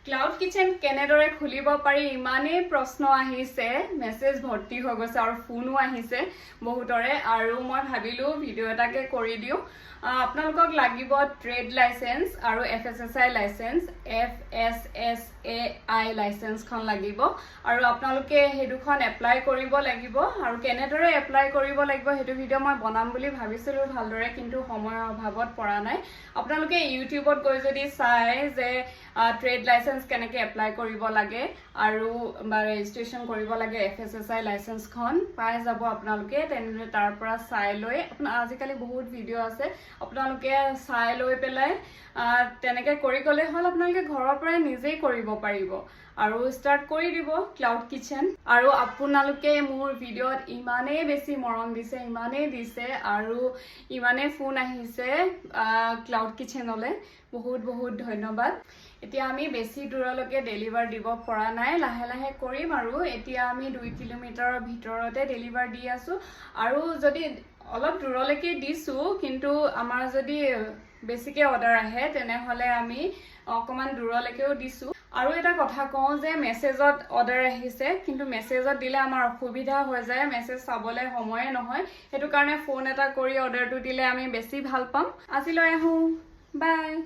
Cloud kitchen কেনেদৰে খুলিব পাৰি ইমানেই প্ৰশ্ন আহিছে, মেছেজ ভৰ্তি হৈ গৈছে আৰু ফোনো আহিছে বহুতৰে, আৰু মই ভাবিলো ভিডিঅ' এটাকে কৰি দিওঁ। আপোনালোকক লাগিব ট্ৰেড লাইসেন্স আৰু FSSAI লাইসেন্স, FSSAI লাইসেন্সখন লাগিব, আৰু আপোনালোকে সেই দুখন এপ্লাই কৰিব লাগিব। আৰু কেনেদৰে এপ্লাই কৰিব লাগিব সেইটো ভিডিঅ' মই বনাম বুলি ভাবিছিলো ভালদৰে, কিন্তু সময়ৰ অভাৱত পৰা নাই। আপোনালোকে ইউটিউবত গৈ যদি চাই যে ট্ৰেড লাইসেন্স কেনেকৈ এপ্লাই কৰিব লাগে আৰু ৰেজিষ্ট্ৰেশ্যন কৰিব লাগে FSSAI লাইসেন্সখন পাই যাব আপোনালোকে। তেনেদৰে তাৰ পৰা চাই লৈ আজিকালি বহুত ভিডিঅ' আছে, আপোনালোকে চাই লৈ পেলাই তেনেকৈ কৰি গ'লে হ'ল। আপোনালোকে ঘৰৰ পৰাই নিজেই কৰিব পাৰিব আৰু ষ্টাৰ্ট কৰি দিব ক্লাউড কিচেন। আৰু আপোনালোকে মোৰ ভিডিঅ'ত ইমানেই বেছি মৰম দিছে, ইমানেই দিছে, আৰু ইমানেই ফোন আহিছে ক্লাউড কিচেনলৈ, বহুত বহুত ধন্যবাদ। এতিয়া আমি বেছি দূৰলৈকে ডেলিভাৰ দিব পৰা নাই, লাহে লাহে কৰিম। আৰু এতিয়া আমি 2 কিলোমিটাৰৰ ভিতৰতে ডেলিভাৰ দি আছো, আৰু যদি অলপ দূৰলৈকে দিছো, কিন্তু আমাৰ যদি বেছিকে অৰ্ডাৰ আহে তেনেহলে আমি অকমান দূৰলৈকেও দিছো। আৰু এটা কথা কওঁ যে মেছেজত অৰ্ডাৰ আহিছে, কিন্তু মেছেজত দিলে আমাৰ অসুবিধা হৈ যায়, মেছেজ চাবলৈ সময়ে নহয়। সেইটো কাৰণে ফোন এটা কৰি অৰ্ডাৰটো দিলে আমি বেছি ভাল পাম। আজিলৈ আহোঁ, বাই।